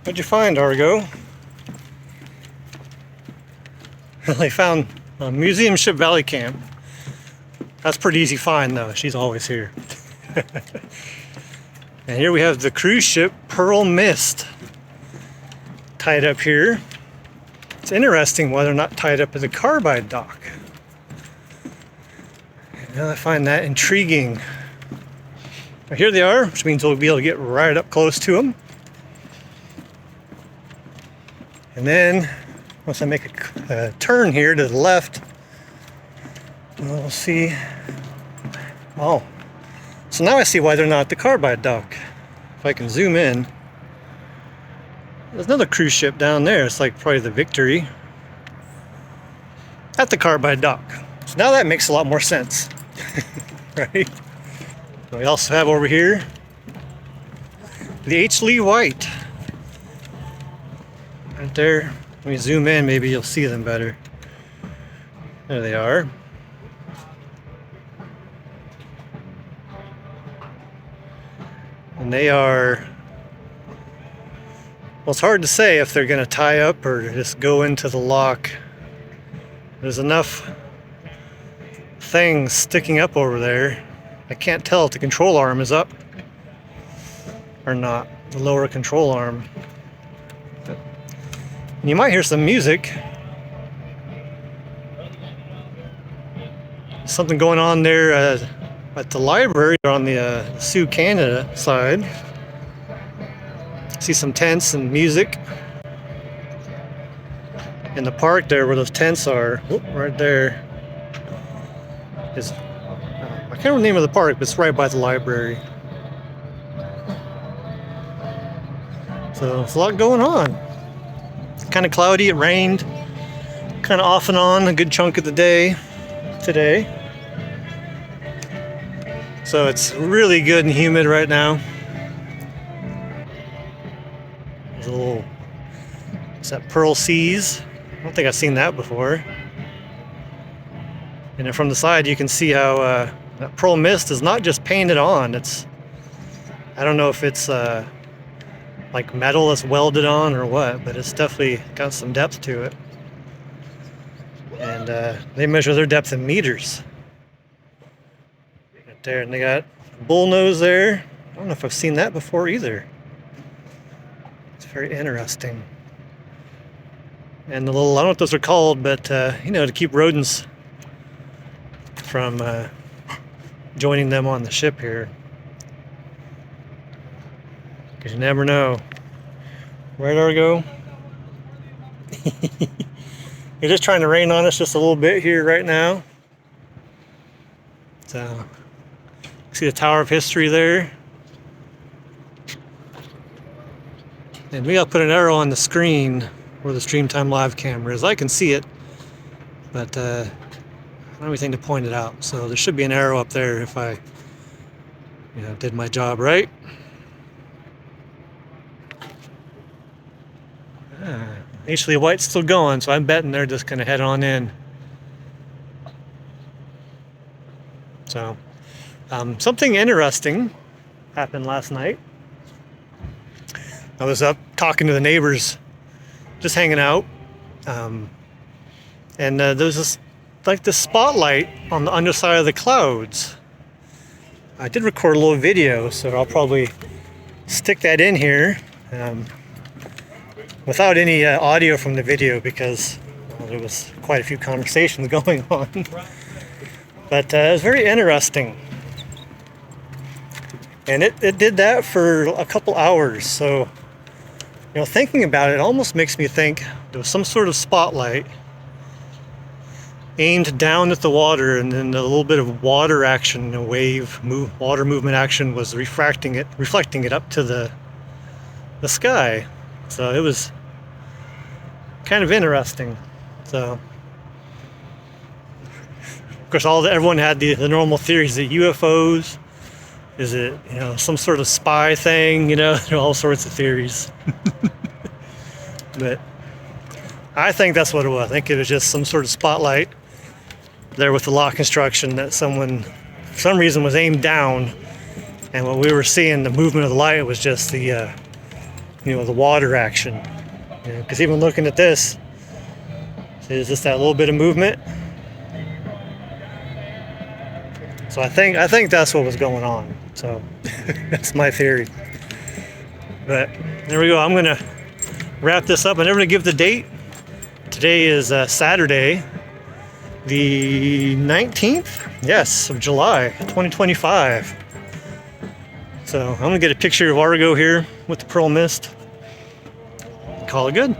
What'd you find, Argo? I found a Museum Ship Valley Camp. That's pretty easy find though. She's always here. And here we have the cruise ship Pearl Mist tied up here. It's interesting whether or not tied up at the carbide dock. And I find that intriguing. But here they are, which means we'll be able to get right up close to them. And then once I make a turn here to the left, we'll see. Oh, so now I see why they're not at the carbide dock. If I can zoom in, there's another cruise ship down there. It's like probably the Victory at the carbide dock. So now that makes a lot more sense, right? We also have over here the H. Lee White. Right there. Let me zoom in, maybe you'll see them better. There they are. And they are, well, it's hard to say if they're going to tie up or just go into the lock. There's enough things sticking up over there. I can't tell if the control arm is up or not, the lower control arm. But you might hear some music. Something going on there at the library on the Sioux Canada side. See some tents and music. In the park there where those tents are, right there is, I can't remember the name of the park, but it's right by the library. So there's a lot going on. It's kind of cloudy, it rained kind of off and on a good chunk of the day today. So it's really good and humid right now. There's a little, it's that Pearl Seas. I don't think I've seen that before. And then from the side you can see how that Pearl Mist is not just painted on. It's, I don't know if it's like metal that's welded on or what, but it's definitely got some depth to it. And they measure their depth in meters. Right there, and they got bullnose there. I don't know if I've seen that before either. It's very interesting. And the little, I don't know what those are called, but you know, to keep rodents from joining them on the ship here. Because you never know. Right, Argo? You're just trying to rain on us just a little bit here right now. So, see the Tower of History there? And we gotta put an arrow on the screen where the Streamtime Live camera is. I can see it, but I don't have anything to point it out. So there should be an arrow up there if I, you know, did my job right. H. Lee White's still going, so I'm betting they're just gonna head on in. So, something interesting happened last night. I was up talking to the neighbors, just hanging out, and there was this, like this spotlight on the underside of the clouds. I did record a little video, so I'll probably stick that in here without any audio from the video because there was quite a few conversations going on. But it was very interesting. And it did that for a couple hours. So, you know, thinking about it almost makes me think there was some sort of spotlight aimed down at the water, and then a little bit of water action, water movement action was reflecting it up to the sky. So it was kind of interesting. So, of course, everyone had the normal theories that UFOs, is it, you know, some sort of spy thing, you know, there are all sorts of theories. But I think that's what it was. I think it was just some sort of spotlight there with the lock construction that someone, for some reason, was aimed down, and what we were seeing, the movement of the light, was just the the water action. Because even looking at this, is just that little bit of movement. So I think that's what was going on. So that's my theory. But there we go. I'm gonna wrap this up. I'm never gonna give the date. Today is Saturday, the 19th, yes, of July, 2025. So I'm gonna get a picture of Argo here with the Pearl Mist. Call it good.